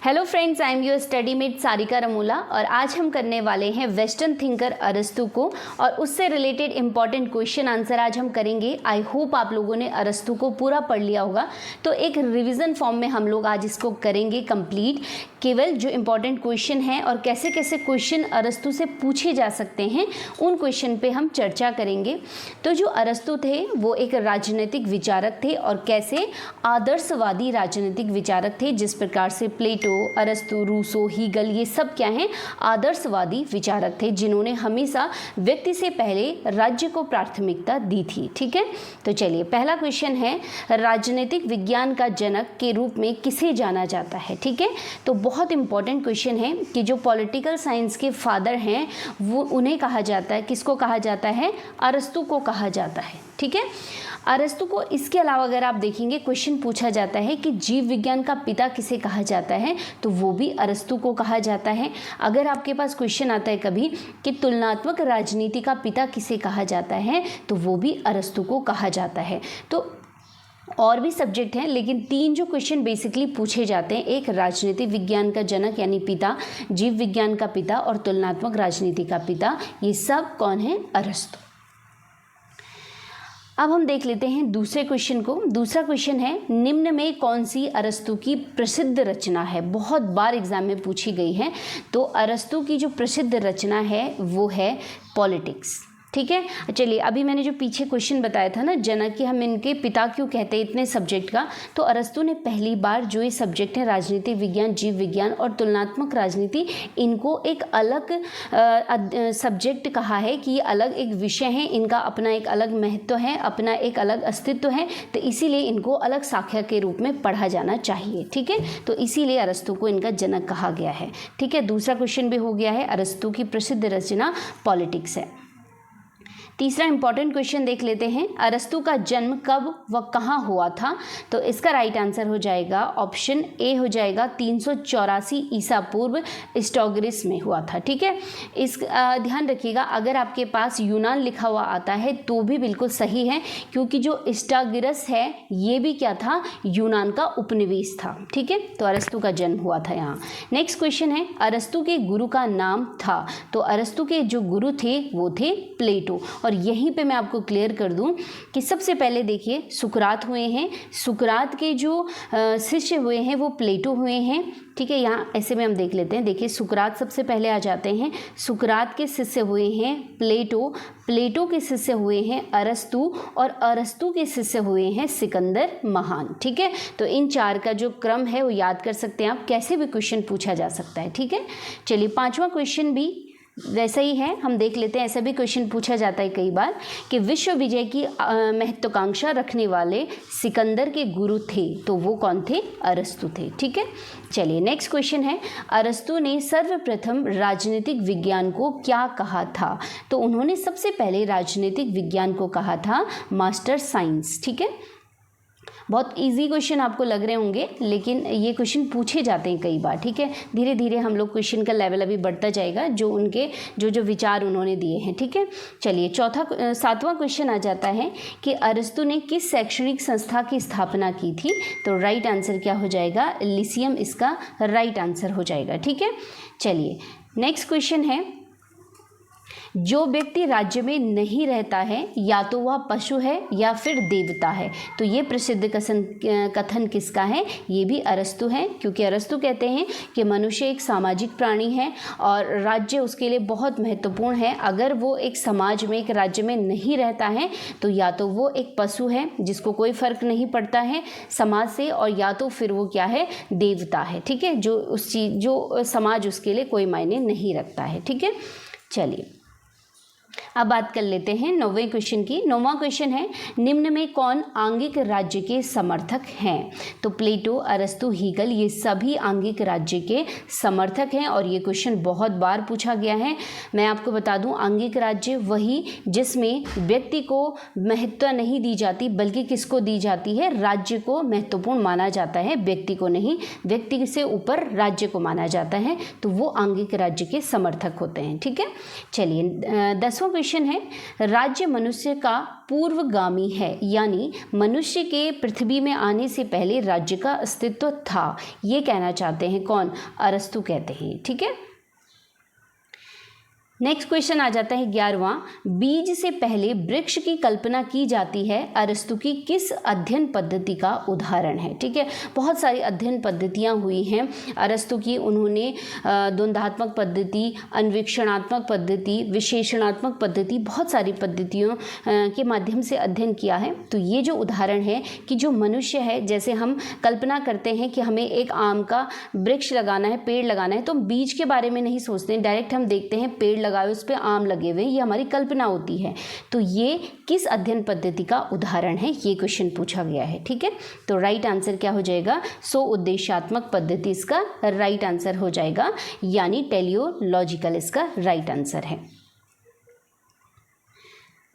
Hello friends, I am your study mate Sarika Ramola और आज हम करने वाले हैं वेस्टर्न थिंकर अरस्तु को और उससे रिलेटेड इंपॉर्टेंट क्वेश्चन आंसर आज हम करेंगे। आई होप आप लोगों ने अरस्तु को पूरा पढ़ लिया होगा, तो एक रिवीजन फॉर्म में हम लोग आज इसको करेंगे कंप्लीट। केवल जो इंपॉर्टेंट क्वेश्चन हैं और कैसे कैसे क्वेश्चन अरस्तु से पूछे जा सकते हैं उन क्वेश्चन पे हम चर्चा करेंगे। तो जो अरस्तु थे वो एक राजनीतिक विचारक थे और कैसे आदर्शवादी राजनीतिक विचारक थे, जिस प्रकार से प्लेटो, अरस्तु, रूसो, हीगल ये सब क्या हैं, आदर्शवादी विचारक थे जिन्होंने हमेशा व्यक्ति से पहले राज्य को प्राथमिकता दी थी। ठीक है, तो चलिए पहला क्वेश्चन है, राजनीतिक विज्ञान का जनक के रूप में किसे जाना जाता है। ठीक है, तो बहुत इंपॉर्टेंट क्वेश्चन है कि जो पॉलिटिकल साइंस के फादर हैं वो उन्हें कहा जाता है, किसको कहा जाता है, अरस्तु को कहा जाता है। ठीक है, अरस्तु को इसके अलावा अगर आप देखेंगे क्वेश्चन पूछा जाता है कि जीव विज्ञान का पिता किसे कहा जाता है, तो वो भी अरस्तु को कहा जाता है। अगर आपके पास क्वेश्चन आता है कभी कि तुलनात्मक राजनीति का पिता किसे कहा जाता है, तो वो भी अरस्तु को कहा जाता है। तो और भी सब्जेक्ट हैं, लेकिन तीन जो क्वेश्चन बेसिकली पूछे जाते हैं, एक राजनीतिक विज्ञान का जनक यानी पिता, जीव विज्ञान का पिता और तुलनात्मक राजनीति का पिता, ये सब कौन है, अरस्तु। अब हम देख लेते हैं दूसरे क्वेश्चन को। दूसरा क्वेश्चन है, निम्न में कौन सी अरस्तु की प्रसिद्ध रचना है। बहुत बार एग्जाम में पूछी गई है। तो अरस्तु की जो प्रसिद्ध रचना है वो है पॉलिटिक्स। ठीक है, चलिए अभी मैंने जो पीछे क्वेश्चन बताया था ना, जनक कि हम इनके पिता क्यों कहते हैं इतने सब्जेक्ट का, तो अरस्तु ने पहली बार जो ये सब्जेक्ट है राजनीतिक विज्ञान, जीव विज्ञान और तुलनात्मक राजनीति, इनको एक अलग सब्जेक्ट कहा है कि ये अलग एक विषय है, इनका अपना एक अलग महत्व है, अपना एक अलग अस्तित्व है, तो इसीलिए इनको अलग शाखा के रूप में पढ़ा जाना चाहिए। ठीक है, तो इसीलिए अरस्तु को इनका जनक कहा गया है। ठीक है, दूसरा क्वेश्चन भी हो गया है, अरस्तु की प्रसिद्ध रचना पॉलिटिक्स है। तीसरा इंपॉर्टेंट क्वेश्चन देख लेते हैं, अरस्तु का जन्म कब व कहाँ हुआ था। तो इसका राइट आंसर हो जाएगा ऑप्शन ए हो जाएगा 384 ईसा पूर्व स्टोग्रिस में हुआ था। ठीक है, इस ध्यान रखिएगा, अगर आपके पास यूनान लिखा हुआ आता है तो भी बिल्कुल सही है, क्योंकि जो स्टागिरस है ये भी क्या था, यूनान का उपनिवेश था। ठीक है, तो अरस्तु का जन्म हुआ था यहाँ। नेक्स्ट क्वेश्चन है, अरस्तु के गुरु का नाम था। तो अरस्तु के जो गुरु थे वो थे प्लेटो। और यहीं पे मैं आपको क्लियर कर दूं कि सबसे पहले देखिए सुकरात हुए हैं, सुकरात के जो शिष्य हुए हैं वो प्लेटो हुए हैं। ठीक है, यहाँ ऐसे में हम देख लेते हैं। देखिए सुकरात सबसे पहले आ जाते हैं, सुकरात के शिष्य हुए हैं प्लेटो, प्लेटो के शिष्य हुए हैं अरस्तु और अरस्तु के शिष्य हुए हैं सिकंदर महान। ठीक है, तो इन चार का जो क्रम है वो याद कर सकते हैं आप, कैसे भी क्वेश्चन पूछा जा सकता है। ठीक है, चलिए पांचवा क्वेश्चन भी वैसा ही है, हम देख लेते हैं। ऐसा भी क्वेश्चन पूछा जाता है कई बार कि विश्व विजय की महत्वाकांक्षा रखने वाले सिकंदर के गुरु थे, तो वो कौन थे, अरस्तु थे। ठीक है, चलिए नेक्स्ट क्वेश्चन है, अरस्तु ने सर्वप्रथम राजनीतिक विज्ञान को क्या कहा था। तो उन्होंने सबसे पहले राजनीतिक विज्ञान को कहा था मास्टर साइंस। ठीक है, बहुत इजी क्वेश्चन आपको लग रहे होंगे, लेकिन ये क्वेश्चन पूछे जाते हैं कई बार। ठीक है, धीरे धीरे हम लोग क्वेश्चन का लेवल अभी बढ़ता जाएगा, जो उनके जो विचार उन्होंने दिए हैं। ठीक है, चलिए सातवां क्वेश्चन आ जाता है कि अरस्तु ने किस शैक्षणिक संस्था की स्थापना की थी। तो राइट आंसर क्या हो जाएगा, लिसियम इसका राइट आंसर हो जाएगा। ठीक है, चलिए नेक्स्ट क्वेश्चन है, जो व्यक्ति राज्य में नहीं रहता है या तो वह पशु है या फिर देवता है। तो ये प्रसिद्ध कथन किसका है, ये भी अरस्तु है, क्योंकि अरस्तु कहते हैं कि मनुष्य एक सामाजिक प्राणी है और राज्य उसके लिए बहुत महत्वपूर्ण है। अगर वो एक समाज में, एक राज्य में नहीं रहता है तो या तो वो एक पशु है जिसको कोई फर्क नहीं पड़ता है समाज से, और या तो फिर वो क्या है, देवता है। ठीक है, जो समाज उसके लिए कोई मायने नहीं रखता है। ठीक है, चलिए अब बात कर लेते हैं नौवें क्वेश्चन की। नौवां क्वेश्चन है, निम्न में कौन आंगिक राज्य के समर्थक हैं। तो प्लेटो, अरस्तु, हीगल ये सभी आंगिक राज्य के समर्थक हैं और ये क्वेश्चन बहुत बार पूछा गया है। मैं आपको बता दूं, आंगिक राज्य वही जिसमें व्यक्ति को महत्व नहीं दी जाती, बल्कि किसको दी जाती है, राज्य को महत्वपूर्ण माना जाता है, व्यक्ति को नहीं, व्यक्ति से ऊपर राज्य को माना जाता है, तो वो आंगिक राज्य के समर्थक होते हैं। ठीक है, चलिए 10वां क्वेश्चन है, राज्य मनुष्य का पूर्वगामी है, यानी मनुष्य के पृथ्वी में आने से पहले राज्य का अस्तित्व था, ये कहना चाहते हैं कौन? अरस्तु कहते हैं। ठीक है। नेक्स्ट क्वेश्चन आ जाता है 11वां, बीज से पहले वृक्ष की कल्पना की जाती है, अरस्तु की किस अध्ययन पद्धति का उदाहरण है? ठीक है, बहुत सारी अध्ययन पद्धतियां हुई हैं अरस्तु की। उन्होंने द्वंद्वात्मक पद्धति, अन्वीक्षणात्मक पद्धति, विशेषणात्मक पद्धति, बहुत सारी पद्धतियों के माध्यम से अध्ययन किया है। तो ये जो उदाहरण है कि जो मनुष्य है, जैसे हम कल्पना करते हैं कि हमें एक आम का वृक्ष लगाना है, पेड़ लगाना है, तो हम बीज के बारे में नहीं सोचते, डायरेक्ट हम देखते हैं पेड़ लगाए, उस पे आम लगे हुए, ये हमारी कल्पना होती है। तो ये किस अध्ययन पद्धति का उदाहरण है, ये क्वेश्चन पूछा गया है। ठीक है, तो राइट आंसर क्या हो जाएगा? स्व उद्देश्यात्मक पद्धति इसका राइट आंसर हो जाएगा, यानी टेलियोलॉजिकल इसका राइट आंसर है।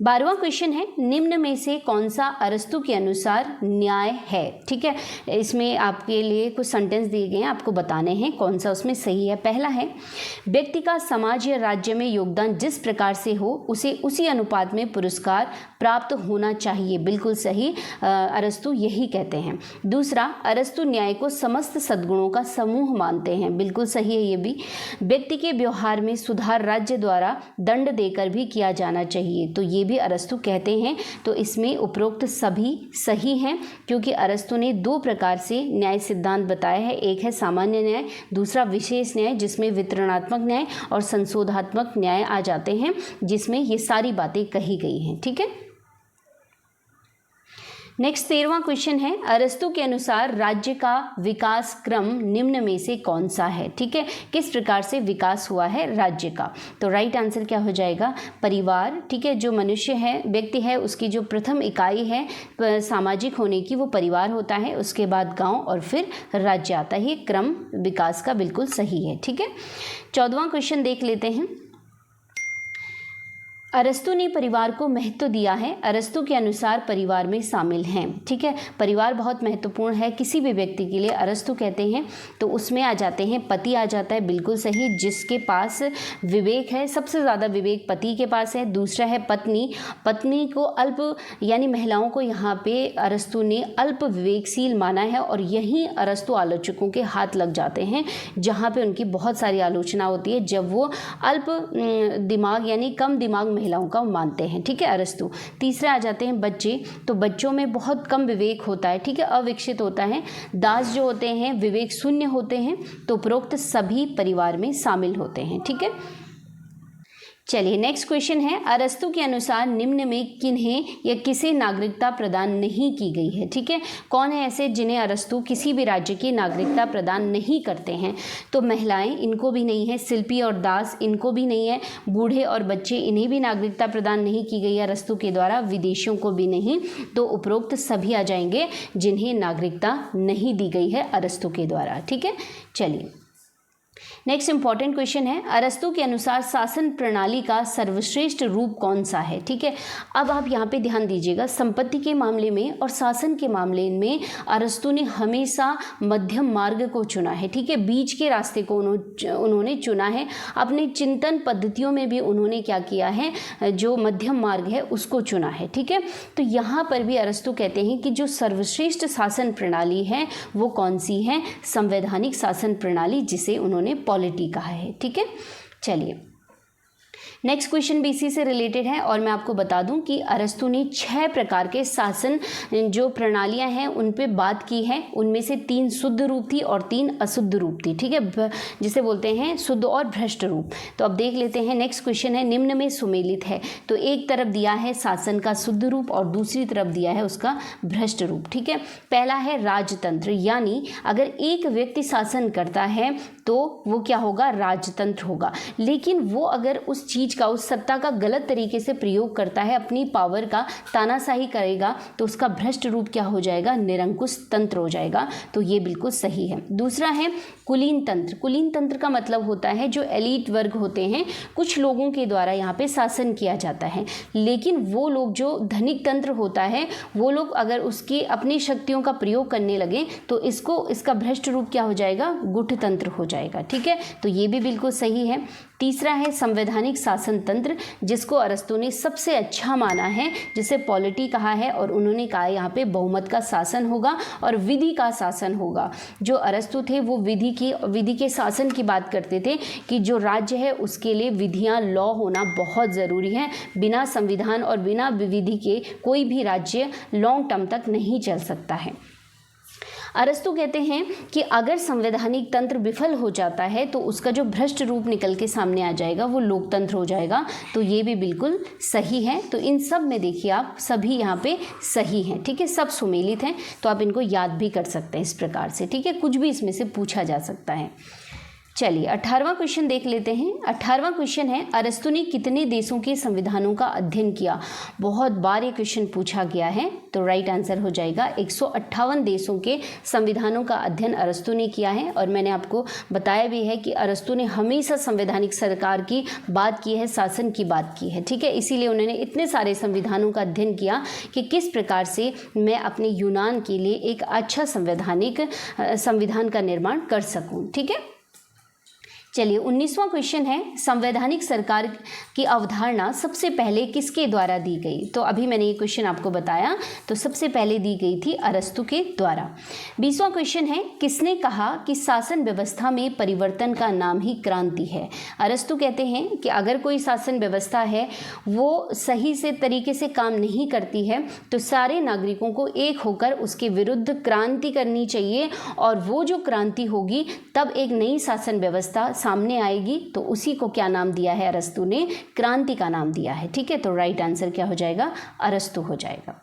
12वां क्वेश्चन है, निम्न में से कौन सा अरस्तु के अनुसार न्याय है? ठीक है, इसमें आपके लिए कुछ सेंटेंस दिए गए हैं, आपको बताने हैं कौन सा उसमें सही है। पहला है, व्यक्ति का समाज या राज्य में योगदान जिस प्रकार से हो उसे उसी अनुपात में पुरस्कार प्राप्त होना चाहिए। बिल्कुल सही, अरस्तु यही कहते हैं। दूसरा, अरस्तु न्याय को समस्त सद्गुणों का समूह मानते हैं। बिल्कुल सही है ये भी। व्यक्ति के व्यवहार में सुधार राज्य द्वारा दंड देकर भी किया जाना चाहिए, तो ये भी अरस्तु कहते हैं। तो इसमें उपरोक्त सभी सही हैं, क्योंकि अरस्तु ने दो प्रकार से न्याय सिद्धांत बताया है। एक है सामान्य न्याय, दूसरा विशेष न्याय, जिसमें वितरणात्मक न्याय और संशोधात्मक न्याय आ जाते हैं, जिसमें ये सारी बातें कही गई हैं। ठीक है। नेक्स्ट 13वां क्वेश्चन है, अरस्तु के अनुसार राज्य का विकास क्रम निम्न में से कौन सा है? ठीक है, किस प्रकार से विकास हुआ है राज्य का? तो राइट आंसर क्या हो जाएगा? परिवार। ठीक है, जो मनुष्य है, व्यक्ति है, उसकी जो प्रथम इकाई है सामाजिक होने की, वो परिवार होता है। उसके बाद गांव और फिर राज्य आता है। ये क्रम विकास का बिल्कुल सही है। ठीक है, 14वां क्वेश्चन देख लेते हैं। अरस्तु ने परिवार को महत्व दिया है, अरस्तु के अनुसार परिवार में शामिल हैं। ठीक है, परिवार बहुत महत्वपूर्ण है किसी भी व्यक्ति के लिए, अरस्तु कहते हैं। तो उसमें आ जाते हैं, पति आ जाता है, बिल्कुल सही, जिसके पास विवेक है, सबसे ज़्यादा विवेक पति के पास है। दूसरा है पत्नी, पत्नी को अल्प, यानी महिलाओं को यहाँ पे अरस्तु ने अल्प विवेकशील माना है, और यहीं अरस्तु आलोचकों के हाथ लग जाते हैं, जहाँ पे उनकी बहुत सारी आलोचना होती है, जब वो अल्प दिमाग यानी कम दिमाग महिलाओं का मानते हैं। ठीक है, अरस्तु। तीसरा आ जाते हैं बच्चे, तो बच्चों में बहुत कम विवेक होता है। ठीक है, अविकसित होता है। दास जो होते हैं विवेक शून्य होते हैं। तो उपरोक्त सभी परिवार में शामिल होते हैं। ठीक है, चलिए नेक्स्ट क्वेश्चन है, अरस्तु के अनुसार निम्न में किन्हें या किसे नागरिकता प्रदान नहीं की गई है? ठीक है, कौन है ऐसे जिन्हें अरस्तु किसी भी राज्य की नागरिकता प्रदान नहीं करते हैं? तो महिलाएं, इनको भी नहीं है। शिल्पी और दास, इनको भी नहीं है। बूढ़े और बच्चे, इन्हें भी नागरिकता प्रदान नहीं की गई है अरस्तु के द्वारा। विदेशियों को भी नहीं। तो उपरोक्त सभी आ जाएंगे जिन्हें नागरिकता नहीं दी गई है अरस्तु के द्वारा। ठीक है, चलिए नेक्स्ट इंपॉर्टेंट क्वेश्चन है, अरस्तु के अनुसार शासन प्रणाली का सर्वश्रेष्ठ रूप कौन सा है? ठीक है, अब आप यहाँ पे ध्यान दीजिएगा, संपत्ति के मामले में और शासन के मामले में अरस्तु ने हमेशा मध्यम मार्ग को चुना है। ठीक है, बीच के रास्ते को उन्होंने चुना है। अपने चिंतन पद्धतियों में भी उन्होंने क्या किया है, जो मध्यम मार्ग है उसको चुना है। ठीक है, तो यहाँ पर भी अरस्तु कहते हैं कि जो सर्वश्रेष्ठ शासन प्रणाली है वो कौन सी है? संवैधानिक शासन प्रणाली, जिसे उन्होंने पॉलिटी कहा है। ठीक है, चलिए नेक्स्ट क्वेश्चन भी इसी से रिलेटेड है, और मैं आपको बता दूं कि अरस्तु ने 6 प्रकार के शासन जो प्रणालियां हैं उन पे बात की है। उनमें से 3 शुद्ध रूप थी और 3 अशुद्ध रूप थी। ठीक है, जिसे बोलते हैं शुद्ध और भ्रष्ट रूप। तो अब देख लेते हैं, नेक्स्ट क्वेश्चन है, निम्न में सुमेलित है। तो एक तरफ दिया है शासन का शुद्ध रूप और दूसरी तरफ दिया है उसका भ्रष्ट रूप। ठीक है, पहला है राजतंत्र, यानी अगर एक व्यक्ति शासन करता है तो वो क्या होगा? राजतंत्र होगा। लेकिन वो अगर उस चीज का, उस सत्ता का गलत तरीके से प्रयोग करता है, अपनी पावर का तानाशाही करेगा, तो उसका भ्रष्ट रूप क्या हो जाएगा? निरंकुश तंत्र हो जाएगा। तो ये बिल्कुल सही है। दूसरा है कुलीन तंत्र। कुलीन तंत्र का मतलब होता है जो एलीट वर्ग होते हैं, कुछ लोगों के द्वारा यहाँ पे शासन किया जाता है। लेकिन वो लोग, जो धनिक तंत्र होता है, वो लोग अगर उसकी अपनी शक्तियों का प्रयोग करने लगे तो इसका भ्रष्ट रूप क्या हो जाएगा? गुट तंत्र हो जाएगा। ठीक है, तो ये भी बिल्कुल सही है। तीसरा है संवैधानिक शासन शासन तंत्र, जिसको अरस्तु ने सबसे अच्छा माना है, जिसे पॉलिटी कहा है, और उन्होंने कहा यहाँ पे बहुमत का शासन होगा और विधि का शासन होगा। जो अरस्तु थे वो विधि के शासन की बात करते थे कि जो राज्य है उसके लिए विधियाँ, लॉ होना बहुत ज़रूरी है। बिना संविधान और बिना विधि के कोई भी राज्य लॉन्ग टर्म तक नहीं चल सकता है। अरस्तु कहते हैं कि अगर संवैधानिक तंत्र विफल हो जाता है तो उसका जो भ्रष्ट रूप निकल के सामने आ जाएगा वो लोकतंत्र हो जाएगा। तो ये भी बिल्कुल सही है। तो इन सब में देखिए आप सभी यहाँ पे सही हैं, ठीक है, सब सुमेलित हैं। तो आप इनको याद भी कर सकते हैं इस प्रकार से, ठीक है, कुछ भी इसमें से पूछा जा सकता है। चलिए 18वां क्वेश्चन देख लेते हैं। 18वां क्वेश्चन है, अरस्तु ने कितने देशों के संविधानों का अध्ययन किया? बहुत बार ये क्वेश्चन पूछा गया है, तो राइट आंसर हो जाएगा 158 देशों के संविधानों का अध्ययन अरस्तु ने किया है। और मैंने आपको बताया भी है कि अरस्तु ने हमेशा संवैधानिक सरकार की बात की है, शासन की बात की है, ठीक है, इसीलिए उन्होंने इतने सारे संविधानों का अध्ययन किया कि किस प्रकार से मैं अपने यूनान के लिए एक अच्छा संविधान का निर्माण कर सकूं, ठीक है। चलिए 19वां क्वेश्चन है, संवैधानिक सरकार की अवधारणा सबसे पहले किसके द्वारा दी गई? तो अभी मैंने ये क्वेश्चन आपको बताया, तो सबसे पहले दी गई थी अरस्तु के द्वारा। 20वां क्वेश्चन है, किसने कहा कि शासन व्यवस्था में परिवर्तन का नाम ही क्रांति है? अरस्तु कहते हैं कि अगर कोई शासन व्यवस्था है वो सही से तरीके से काम नहीं करती है तो सारे नागरिकों को एक होकर उसके विरुद्ध क्रांति करनी चाहिए, और वो जो क्रांति होगी तब एक नई शासन व्यवस्था सामने आएगी। तो उसी को क्या नाम दिया है अरस्तु ने? क्रांति का नाम दिया है, ठीक है। तो राइट आंसर क्या हो जाएगा? अरस्तु हो जाएगा।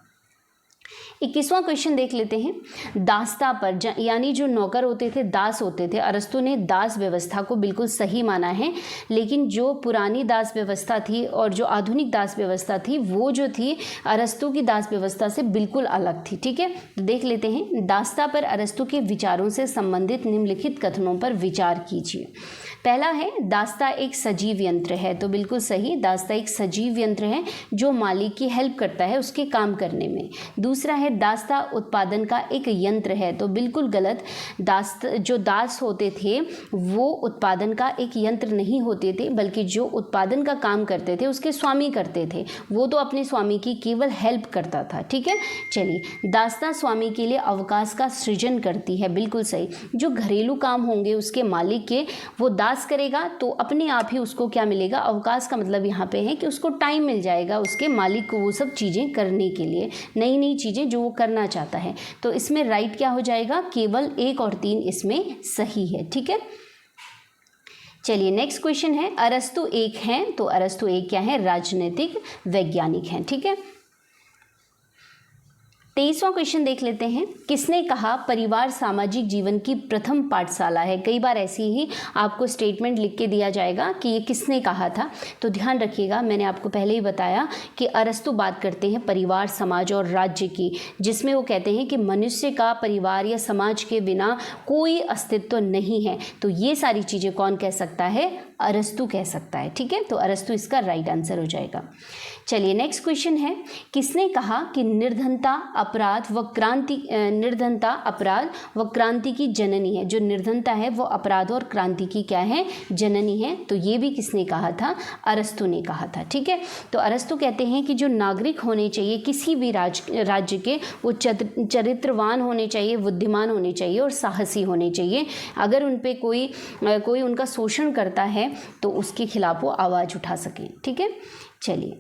21वां क्वेश्चन देख लेते हैं, दासता पर, यानी जो नौकर होते थे, दास होते थे, अरस्तु ने दास व्यवस्था को बिल्कुल सही माना है। लेकिन जो पुरानी दास व्यवस्था थी और जो आधुनिक दास व्यवस्था थी वो जो थी अरस्तु की दास व्यवस्था से बिल्कुल अलग थी, ठीक है। तो देख लेते हैं, दासता पर अरस्तु के विचारों से संबंधित निम्नलिखित कथनों पर विचार कीजिए। पहला है, दासता एक सजीव यंत्र है। तो बिल्कुल सही, दासता एक सजीव यंत्र है जो मालिक की हेल्प करता है उसके काम करने में। दूसरा है, दासता उत्पादन का एक यंत्र है। तो बिल्कुल गलत, जो दास होते थे वो उत्पादन का एक यंत्र नहीं होते थे, बल्कि जो उत्पादन का काम करते थे उसके स्वामी करते थे, वो तो अपने स्वामी की केवल हेल्प करता था, ठीक है। चलिए, दासता स्वामी के लिए अवकाश का सृजन करती है, बिल्कुल सही। जो घरेलू काम होंगे उसके मालिक के, वो दास करेगा तो अपने आप ही उसको क्या मिलेगा? अवकाश का मतलब यहाँ पे है कि उसको टाइम मिल जाएगा उसके मालिक को वो सब चीज़ें करने के लिए, नई नई चीज़ें जो वो करना चाहता है। तो इसमें राइट क्या हो जाएगा? केवल 1 और 3 इसमें सही है, ठीक है। चलिए नेक्स्ट क्वेश्चन है, अरस्तु एक हैं, तो अरस्तु एक क्या है? राजनीतिक वैज्ञानिक हैं, ठीक है। 23वां क्वेश्चन देख लेते हैं, किसने कहा परिवार सामाजिक जीवन की प्रथम पाठशाला है? कई बार ऐसी ही आपको स्टेटमेंट लिख के दिया जाएगा कि ये किसने कहा था, तो ध्यान रखिएगा, मैंने आपको पहले ही बताया कि अरस्तु बात करते हैं परिवार, समाज और राज्य की, जिसमें वो कहते हैं कि मनुष्य का परिवार या समाज के बिना कोई अस्तित्व नहीं है। तो ये सारी चीज़ें कौन कह सकता है? अरस्तु कह सकता है, ठीक है। तो अरस्तु इसका राइट आंसर हो जाएगा। चलिए नेक्स्ट क्वेश्चन है, किसने कहा कि निर्धनता अपराध व क्रांति की जननी है? जो निर्धनता है वो अपराध और क्रांति की क्या है? जननी है। तो ये भी किसने कहा था? अरस्तु ने कहा था, ठीक है। तो अरस्तु कहते हैं कि जो नागरिक होने चाहिए किसी भी राज्य के, वो चरित्रवान होने चाहिए, बुद्धिमान होने चाहिए और साहसी होने चाहिए। अगर उन पे कोई उनका शोषण करता है तो उसके खिलाफ वो आवाज़ उठा सकें, ठीक है। चलिए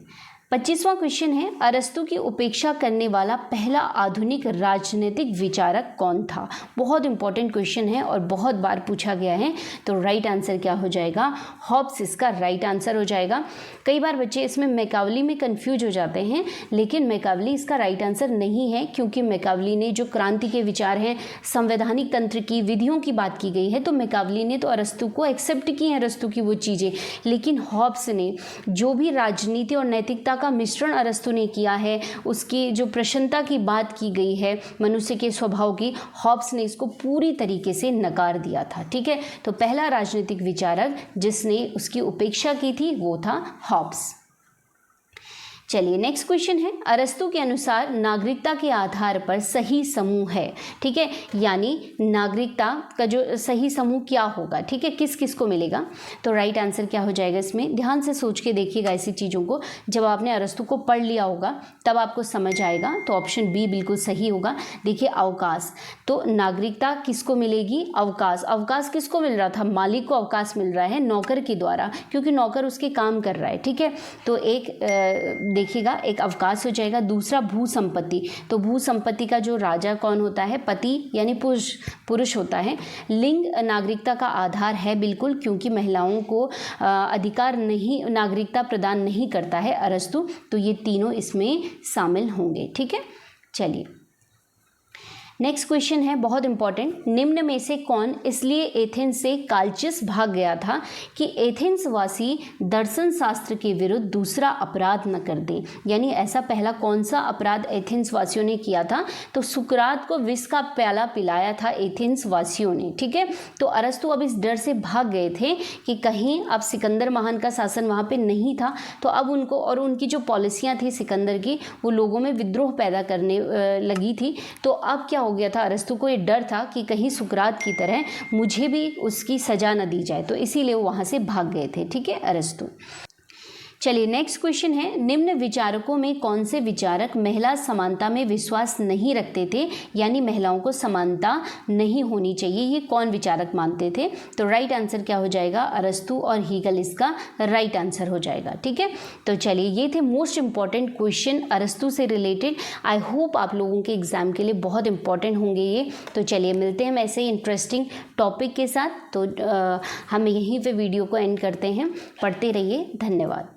25वां क्वेश्चन है, अरस्तु की उपेक्षा करने वाला पहला आधुनिक राजनीतिक विचारक कौन था? बहुत इंपॉर्टेंट क्वेश्चन है और बहुत बार पूछा गया है। तो राइट आंसर क्या हो जाएगा? हॉब्स इसका राइट आंसर हो जाएगा। कई बार बच्चे इसमें मैकावली में कंफ्यूज हो जाते हैं, लेकिन मैकावली इसका राइट आंसर नहीं है, क्योंकि मैकावली ने जो क्रांति के विचार हैं, संवैधानिक तंत्र की विधियों की बात की गई है, तो मैकावली ने तो अरस्तु को एक्सेप्ट की है, अरस्तु की वो चीज़ें। लेकिन हॉब्स ने जो भी राजनीति और नैतिकता का मिश्रण अरस्तु ने किया है, उसकी जो प्रसन्नता की बात की गई है मनुष्य के स्वभाव की, हॉब्स ने इसको पूरी तरीके से नकार दिया था, ठीक है। तो पहला राजनीतिक विचारक जिसने उसकी उपेक्षा की थी वो था हॉब्स। चलिए नेक्स्ट क्वेश्चन है, अरस्तु के अनुसार नागरिकता के आधार पर सही समूह है, ठीक है, यानी नागरिकता का जो सही समूह क्या होगा, ठीक है, किस किस को मिलेगा। तो राइट आंसर क्या हो जाएगा इसमें, ध्यान से सोच के देखिएगा ऐसी चीज़ों को, जब आपने अरस्तु को पढ़ लिया होगा तब आपको समझ आएगा। तो ऑप्शन बी बिल्कुल सही होगा। देखिए अवकाश, तो नागरिकता किसको मिलेगी, अवकाश। अवकाश किसको मिल रहा था, मालिक को अवकाश मिल रहा है नौकर के द्वारा, क्योंकि नौकर उसके काम कर रहा है, ठीक है। तो एक देखिएगा एक अवकाश हो जाएगा। दूसरा भू संपत्ति, तो भू संपत्ति का जो राजा कौन होता है, पति यानी पुरुष होता है। लिंग नागरिकता का आधार है बिल्कुल, क्योंकि महिलाओं को अधिकार नहीं, नागरिकता प्रदान नहीं करता है अरस्तु, तो ये तीनों इसमें शामिल होंगे, ठीक है। चलिए नेक्स्ट क्वेश्चन है बहुत इंपॉर्टेंट, निम्न में से कौन इसलिए एथेंस से कालचिस भाग गया था कि एथेंस वासी दर्शन शास्त्र के विरुद्ध दूसरा अपराध न कर दे, यानी ऐसा पहला कौन सा अपराध एथेंस वासियों ने किया था, तो सुकरात को विष का प्याला पिलाया था एथेंस वासियों ने, ठीक है। तो अरस्तु अब इस डर से भाग गए थे कि कहीं अब सिकंदर महान का शासन वहाँ पे नहीं था, तो अब उनको और उनकी जो पॉलिसियाँ थी सिकंदर की, वो लोगों में विद्रोह पैदा करने लगी थी। तो अब क्या हो गया था, अरस्तु को ये डर था कि कहीं सुकरात की तरह मुझे भी उसकी सजा न दी जाए, तो इसीलिए वो वहाँ से भाग गए थे, ठीक है, अरस्तु। चलिए नेक्स्ट क्वेश्चन है, निम्न विचारकों में कौन से विचारक महिला समानता में विश्वास नहीं रखते थे, यानी महिलाओं को समानता नहीं होनी चाहिए, ये कौन विचारक मानते थे। तो राइट आंसर क्या हो जाएगा, अरस्तु और हीगल इसका राइट आंसर हो जाएगा, ठीक है। तो चलिए ये थे मोस्ट इंपॉर्टेंट क्वेश्चन अरस्तु से रिलेटेड। आई होप आप लोगों के एग्जाम के लिए बहुत इंपॉर्टेंट होंगे ये। तो चलिए मिलते हैं हम ऐसे ही इंटरेस्टिंग टॉपिक के साथ। तो हम यहीं पे वीडियो को एंड करते हैं। पढ़ते रहिए, धन्यवाद।